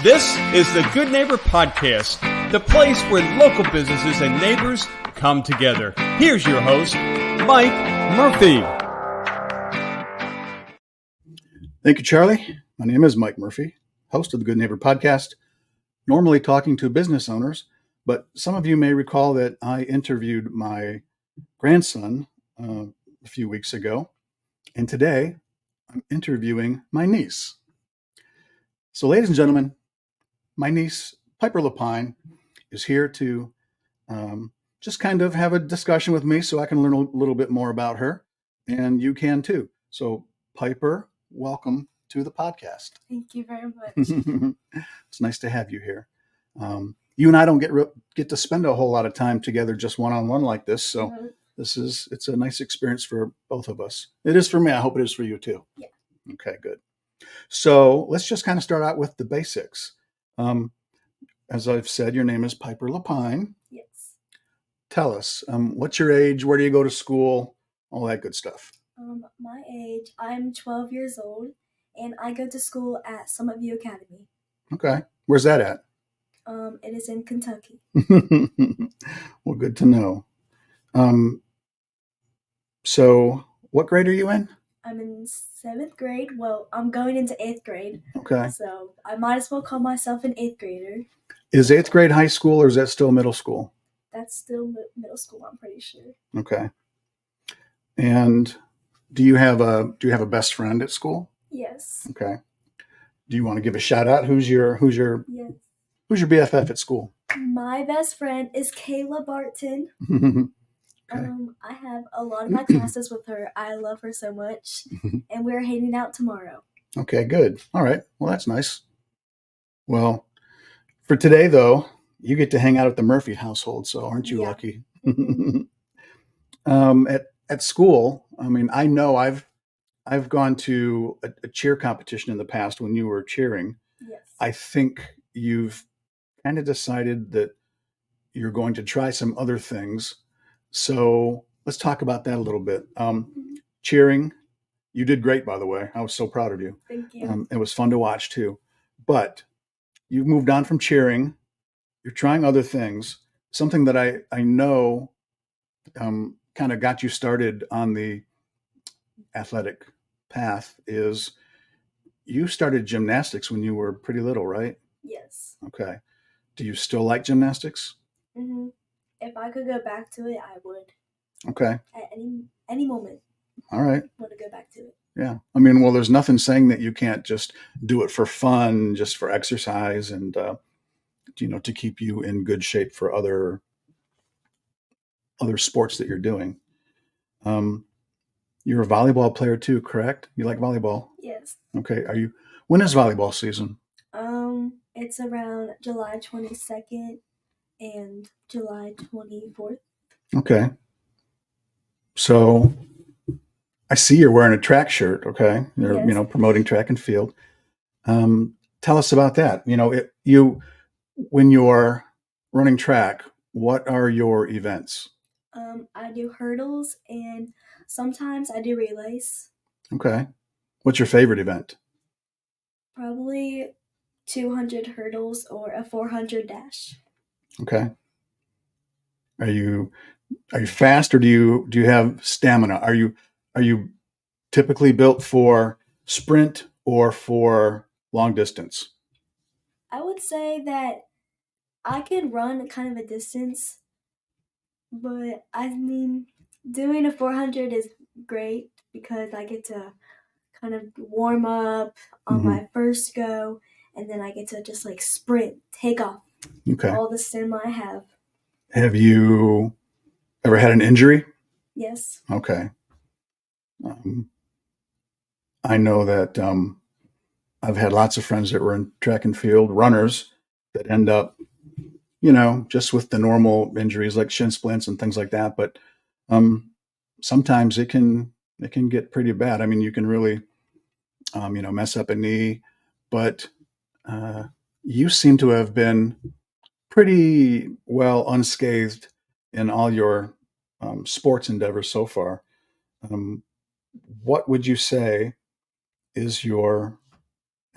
This is the Good Neighbor Podcast, the place where local businesses and neighbors come together. Here's your host, Mike Murphy. Thank you, Charlie. My name is Mike Murphy, host of the Good Neighbor Podcast, normally talking to business owners, but some of you may recall that I interviewed my grandson a few weeks ago, and today I'm interviewing my niece. So, ladies and gentlemen, my niece, Piper LaPine, is here to just kind of have a discussion with me so I can learn a little bit more about her, and you can too. So, Piper, welcome to the podcast. Thank you very much. It's nice to have you here. You and I don't get to spend a whole lot of time together just one-on-one like this, so it's a nice experience for both of us. It is for me. I hope it is for you too. Yeah. Okay, good. So let's just kind of start out with the basics. As I've said, your name is Piper LaPine. Yes. Tell us, what's your age? Where do you go to school? All that good stuff. My age, I'm 12 years old, and I go to school at Summit View Academy. Okay. Where's that at? It is in Kentucky. Well, good to know. So what grade are you in? I'm in 7th grade. Well, I'm going into 8th grade. Okay. So I might as well call myself an 8th grader. Is 8th grade high school or is that still middle school? That's still middle school, I'm pretty sure. Okay. And do you have a best friend at school? Yes. Okay. Do you want to give a shout out? Who's your Yes. Who's your BFF at school? My best friend is Kayla Barton. Okay. I have a lot of my classes with her. I love her so much, and we're hanging out tomorrow. Okay, good. All right. Well, that's nice. Well, for today though, you get to hang out at the Murphy household, so aren't you lucky? At school, I mean, I know I've gone to a cheer competition in the past when you were cheering. Yes. I think you've kind of decided that you're going to try some other things. So let's talk about that a little bit. Cheering, you did great, by the way. I was so proud of you. Thank you. It was fun to watch too. But you've moved on from cheering. You're trying other things. Something that I know kind of got you started on the athletic path is you started gymnastics when you were pretty little, right? Yes. Okay. Do you still like gymnastics? Mm-hmm. If I could go back to it, I would. Okay. At any moment. All right. I want to go back to it. Yeah. I mean, well, there's nothing saying that you can't just do it for fun, just for exercise and, to keep you in good shape for other sports that you're doing. You're a volleyball player too, correct? You like volleyball? Yes. Okay. When is volleyball season? It's around July 22nd and July 24th. Okay. So I see you're wearing a track shirt. Okay. You're, Yes. Promoting track and field. Tell us about that. When you're running track, what are your events? I do hurdles and sometimes I do relays. Okay. What's your favorite event? Probably 200 hurdles or a 400 dash. Okay. Are you fast or do you have stamina? Are you typically built for sprint or for long distance? I would say that I can run kind of a distance, but I mean, doing a 400 is great because I get to kind of warm up on my first go, and then I get to just like sprint, take off all the stamina I have. Have you ever had an injury? Yes. Okay. I know that I've had lots of friends that were in track and field runners that end up, just with the normal injuries like shin splints and things like that. But sometimes it can get pretty bad. I mean, you can really, mess up a knee. But you seem to have been pretty well unscathed in all your sports endeavors so far. What would you say is your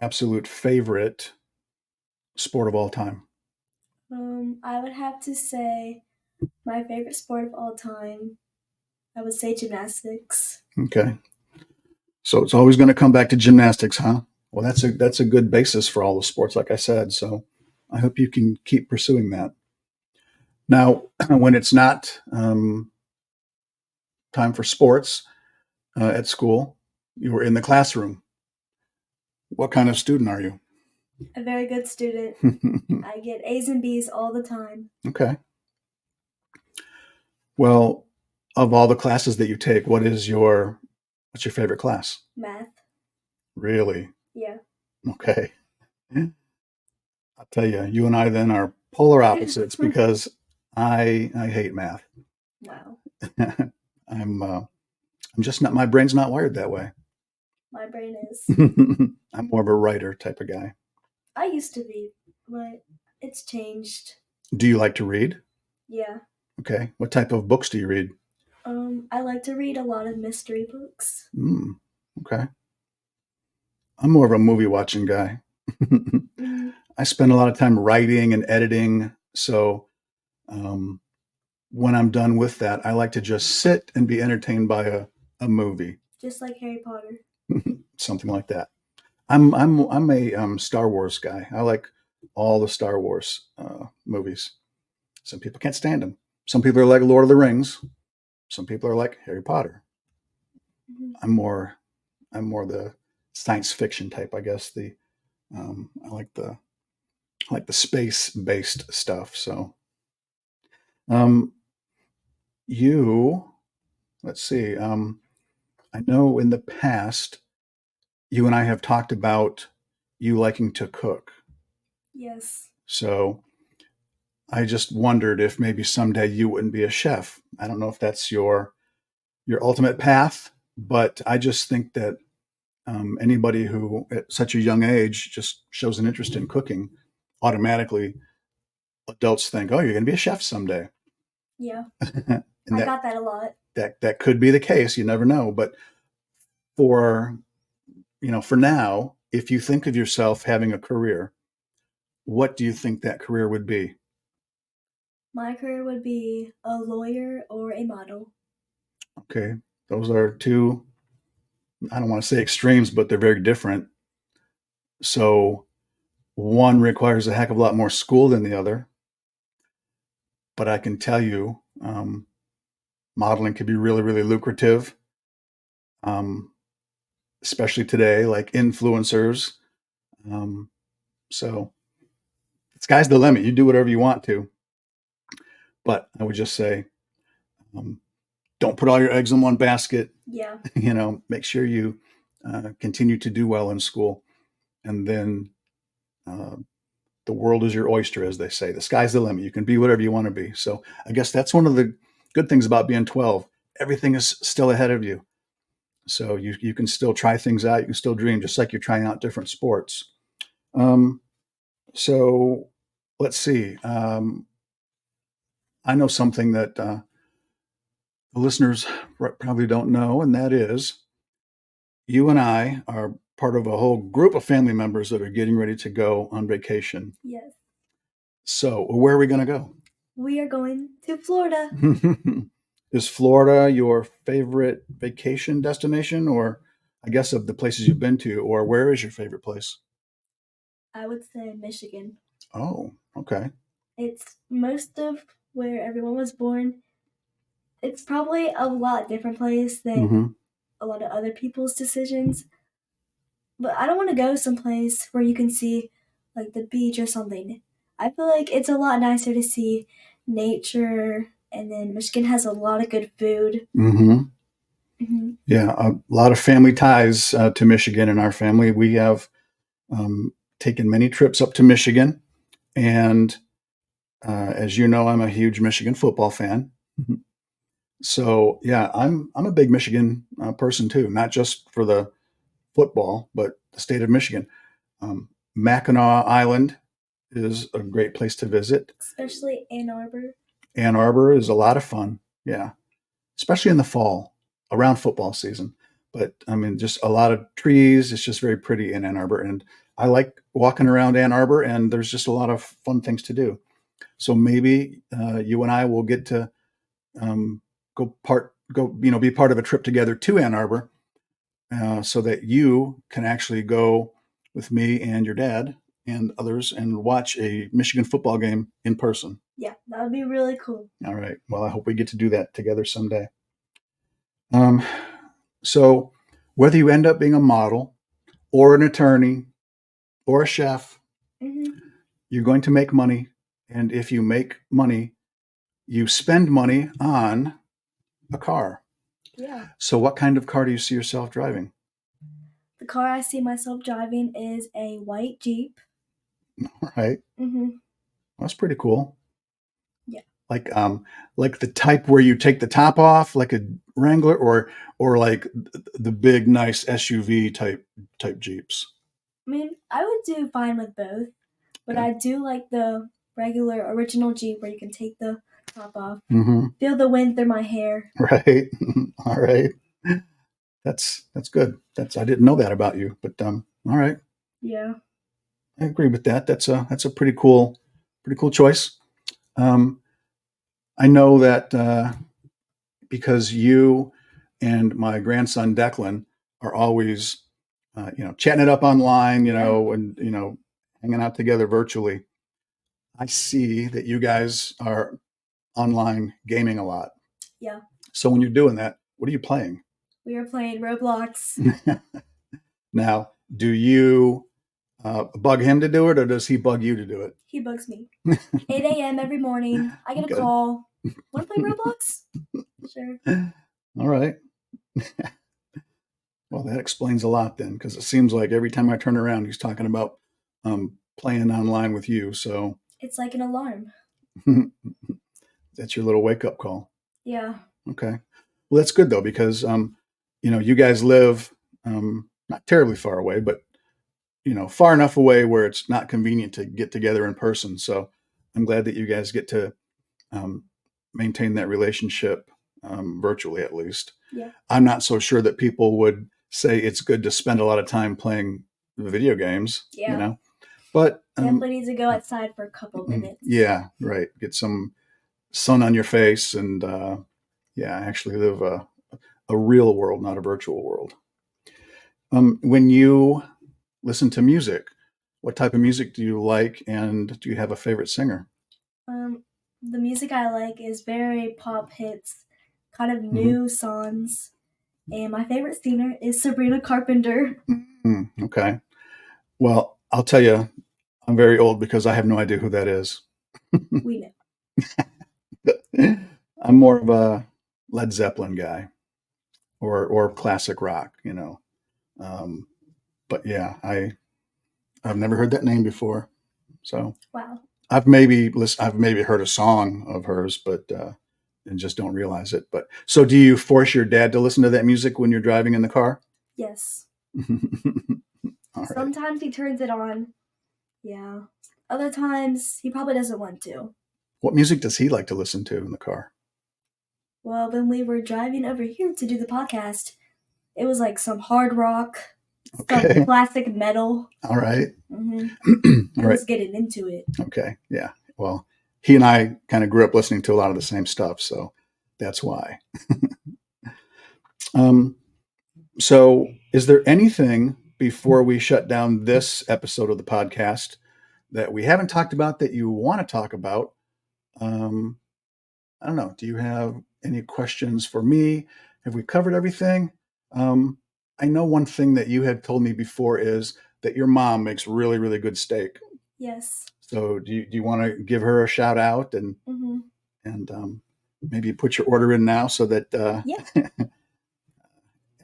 absolute favorite sport of all time? I would have to say my favorite sport of all time. I would say gymnastics. Okay. So it's always going to come back to gymnastics, huh? Well, that's a good basis for all the sports, like I said. So I hope you can keep pursuing that. Now, when it's not time for sports at school, you were in the classroom. What kind of student are you? A very good student. I get A's and B's all the time. Okay. Well, of all the classes that you take, what's your favorite class? Math. Really? Yeah. Okay. I'll tell you, you and I then are polar opposites because I hate math. Wow. I'm just not, my brain's not wired that way. My brain is. I'm more of a writer type of guy. I used to be, but it's changed. Do you like to read? Yeah. Okay. What type of books do you read? I like to read a lot of mystery books. Okay. I'm more of a movie watching guy. I spend a lot of time writing and editing. So when I'm done with that, I like to just sit and be entertained by a movie. Just like Harry Potter. Something like that. I'm a Star Wars guy. I like all the Star Wars movies. Some people can't stand them. Some people are like Lord of the Rings. Some people are like Harry Potter. I'm more the science fiction type, I guess. I like the space based stuff. So, you let's see. I know in the past you and I have talked about you liking to cook. Yes. So I just wondered if maybe someday you wouldn't be a chef. I don't know if that's your ultimate path, but I just think that anybody who at such a young age just shows an interest in cooking, automatically adults think, "Oh, you're going to be a chef someday." Yeah. And I got that a lot. that could be the case. You never know. But for for now, if you think of yourself having a career, what do you think that career would be? My career would be a lawyer or a model. Okay, those are two. I don't want to say extremes, but they're very different. So one requires a heck of a lot more school than the other. But I can tell you, modeling can be really, really lucrative, um, especially today, like influencers. Um, so sky's the limit. You do whatever you want to. But I would just say, um, don't put all your eggs in one basket. Yeah. Make sure you continue to do well in school, and then the world is your oyster, as they say. The sky's the limit. You can be whatever you want to be. So I guess that's one of the good things about being 12. Everything is still ahead of you. So you can still try things out. You can still dream, just like you're trying out different sports. Um, so let's see. I know something that the listeners probably don't know, and that is you and I are part of a whole group of family members that are getting ready to go on vacation. Yes. So where are we going to go? We are going to Florida. Is Florida your favorite vacation destination, or I guess of the places you've been to, or where is your favorite place? I would say Michigan. Oh, okay. It's most of where everyone was born. It's probably a lot different place than a lot of other people's decisions. But I don't want to go someplace where you can see like the beach or something. I feel like it's a lot nicer to see nature, and then Michigan has a lot of good food. Yeah, a lot of family ties to Michigan in our family. We have taken many trips up to Michigan, and as you know, I'm a huge Michigan football fan. So yeah, I'm a big Michigan person too, not just for the football, but the state of Michigan. Mackinac Island is a great place to visit. Especially Ann Arbor. Ann Arbor is a lot of fun. Yeah, especially in the fall around football season. But I mean, just a lot of trees. It's just very pretty in Ann Arbor, and I like walking around Ann Arbor, and there's just a lot of fun things to do. So maybe you and I will get to be part of a trip together to Ann Arbor, so that you can actually go with me and your dad and others and watch a Michigan football game in person. Yeah, that would be really cool. All right. Well, I hope we get to do that together someday. So whether you end up being a model or an attorney or a chef, you're going to make money. And if you make money, you spend money on a car. Yeah. So what kind of car do you see yourself driving? The car I see myself driving is a white Jeep. All right. That's pretty cool. Yeah. Like the type where you take the top off, like a Wrangler, or like the big nice SUV type Jeeps. I mean, I would do fine with both, but I do like the regular original Jeep where you can take the top off, feel the wind through my hair. Right. All right. That's good. I didn't know that about you, but all right. Yeah. I agree with that. That's a pretty cool choice. I know that because you and my grandson Declan are always, chatting it up online, and hanging out together virtually. I see that you guys are online gaming a lot. Yeah. So when you're doing that, what are you playing? We are playing Roblox. Now, do you bug him to do it, or does he bug you to do it? He bugs me. 8 a.m. every morning. I get a call. Want to play Roblox? Sure. All right. Well, that explains a lot then, because it seems like every time I turn around, he's talking about playing online with you. So it's like an alarm. That's your little wake-up call. Yeah. Okay. Well, that's good though, because you guys live not terribly far away, but far enough away where it's not convenient to get together in person. So I'm glad that you guys get to maintain that relationship virtually, at least. Yeah. I'm not so sure that people would say it's good to spend a lot of time playing video games. Yeah. But definitely need to go outside for a couple minutes. Yeah, right. Get some sun on your face, and actually live a real world, not a virtual world. When you listen to music, what type of music do you like, and do you have a favorite singer? The music I like is very pop hits, kind of new songs, and my favorite singer is Sabrina Carpenter. Okay. Well, I'll tell you, I'm very old because I have no idea who that is. We know. I'm more of a Led Zeppelin guy, or classic rock, but yeah, I've never heard that name before. So wow. I've maybe heard a song of hers, but and just don't realize it. But so, do you force your dad to listen to that music when you're driving in the car? Yes. All right. Sometimes he turns it on. Yeah. Other times he probably doesn't want to. What music does he like to listen to in the car? Well, when we were driving over here to do the podcast, it was like some hard rock, some classic metal. All right. He was getting into it. Okay. Yeah. Well, he and I kind of grew up listening to a lot of the same stuff, so that's why. So is there anything before we shut down this episode of the podcast that we haven't talked about that you want to talk about? I don't know. Do you have any questions for me? Have we covered everything? I know one thing that you had told me before is that your mom makes really, really good steak. Yes. So do you want to give her a shout out and maybe put your order in now so that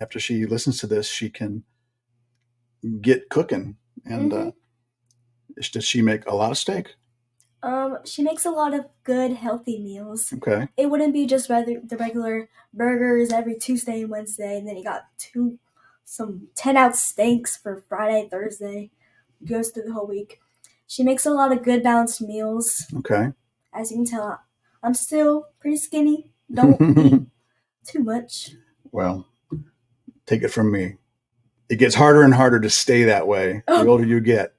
after she listens to this, she can get cooking. And does she make a lot of steak? She makes a lot of good, healthy meals. Okay. It wouldn't be just the regular burgers every Tuesday and Wednesday, and then you got some 10-ounce steaks for Friday, Thursday. It goes through the whole week. She makes a lot of good, balanced meals. Okay. As you can tell, I'm still pretty skinny. Don't eat too much. Well, take it from me. it gets harder and harder to stay that way the older you get.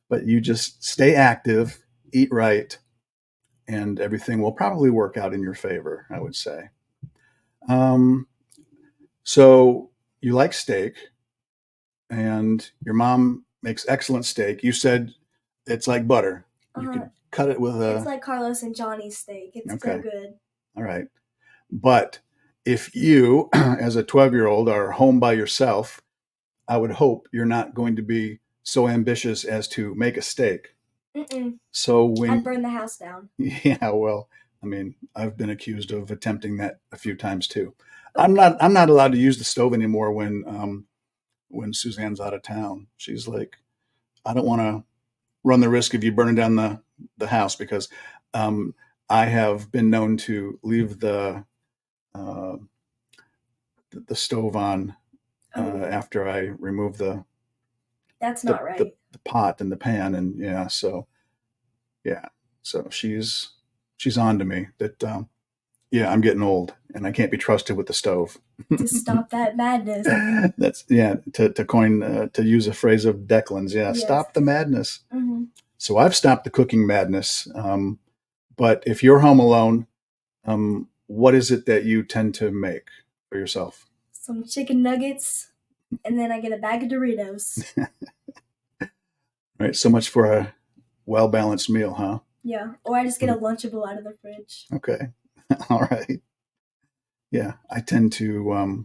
But you just stay active, eat right, and everything will probably work out in your favor, I would say. So you like steak, and your mom makes excellent steak. You said it's like butter. You could cut it with a... It's like Carlos and Johnny's steak. It's so good. All right. But if you, as a 12-year-old, are home by yourself, I would hope you're not going to be so ambitious as to make a steak. So I'd burn the house down. Yeah, well, I mean, I've been accused of attempting that a few times too. I'm not allowed to use the stove anymore when Suzanne's out of town. She's like, I don't want to run the risk of you burning down the house, because I have been known to leave the stove on after I remove that's not right. The pot and the pan, and so she's on to me that I'm getting old and I can't be trusted with the stove. To stop that madness. That's to coin to use a phrase of Declan's. Yes. Stop the madness. Mm-hmm. So I've stopped the cooking madness. But if you're home alone, what is it that you tend to make for yourself? Some chicken nuggets, and then I get a bag of Doritos. Right. So much for a well-balanced meal, huh? Yeah. Or I just get a Lunchable out of the fridge. Okay. All right. Yeah. I tend to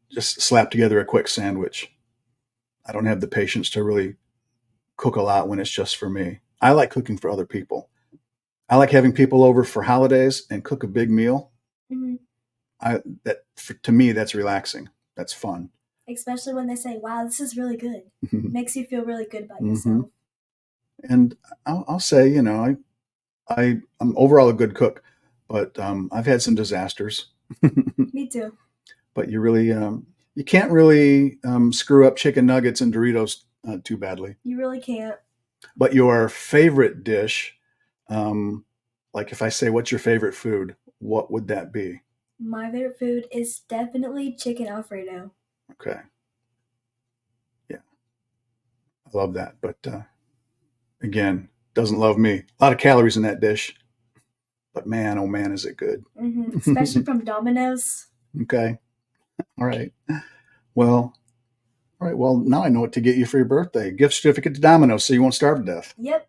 just slap together a quick sandwich. I don't have the patience to really cook a lot when it's just for me. I like cooking for other people. I like having people over for holidays and cook a big meal. Mm-hmm. To me, that's relaxing. That's fun. Especially when they say, wow, this is really good. Makes you feel really good about yourself. And I'll say, I'm overall a good cook, but I've had some disasters. Me too. But you really, you can't really screw up chicken nuggets and Doritos too badly. You really can't. But your favorite dish, like if I say, what's your favorite food, what would that be? My favorite food is definitely chicken Alfredo. Okay. Yeah. I love that. But again, doesn't love me. A lot of calories in that dish. But man, oh man, is it good. Mm-hmm. Especially from Domino's. Okay. All right. Well, now I know what to get you for your birthday. Gift certificate to Domino's so you won't starve to death. Yep.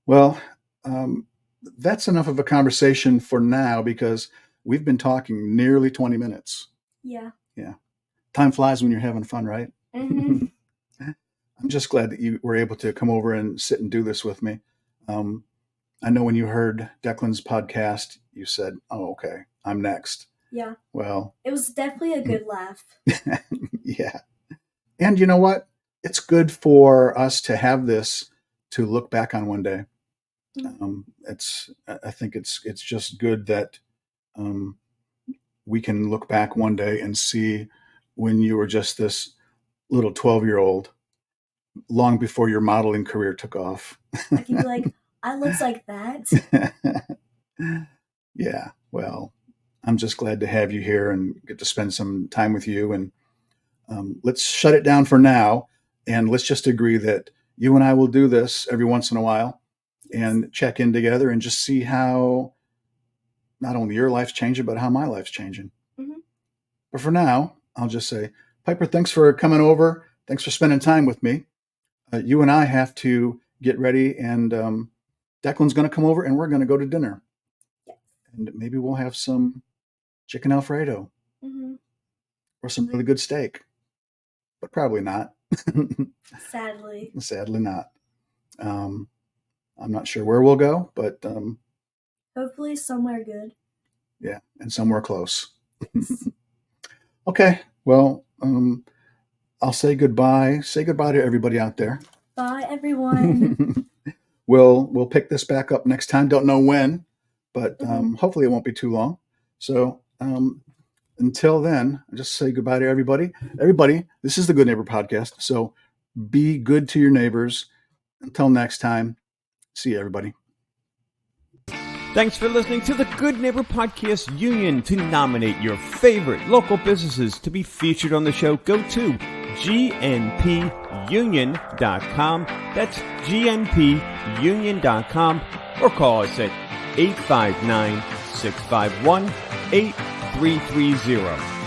Well, that's enough of a conversation for now, because we've been talking nearly 20 minutes. Yeah. Yeah. Time flies when you're having fun, right? Mm-hmm. I'm just glad that you were able to come over and sit and do this with me. I know when you heard Declan's podcast, you said, oh, okay, I'm next. Yeah. Well, it was definitely a good laugh. Yeah. And you know what? It's good for us to have this to look back on one day. I think it's just good that we can look back one day and see when you were just this little 12-year-old, long before your modeling career took off. I can be like, I look like that. Yeah. Well, I'm just glad to have you here and get to spend some time with you. And let's shut it down for now. And let's just agree that you and I will do this every once in a while and check in together and just see how not only your life's changing, but how my life's changing. Mm-hmm. But for now, I'll just say, Piper, thanks for coming over. Thanks for spending time with me. You and I have to get ready, and Declan's going to come over and we're going to go to dinner. Yes. And maybe we'll have some chicken Alfredo or some really good steak, but probably not. Sadly not. I'm not sure where we'll go, but hopefully somewhere good. Yeah, and somewhere close. Okay, well, I'll say goodbye. Say goodbye to everybody out there. Bye, everyone. We'll pick this back up next time. Don't know when, but hopefully it won't be too long. So until then, I just say goodbye to everybody. Everybody, this is the Good Neighbor Podcast. So be good to your neighbors. Until next time, see you, everybody. Thanks for listening to the Good Neighbor Podcast Union. To nominate your favorite local businesses to be featured on the show, go to gnpunion.com. That's gnpunion.com, or call us at 859-651-8330.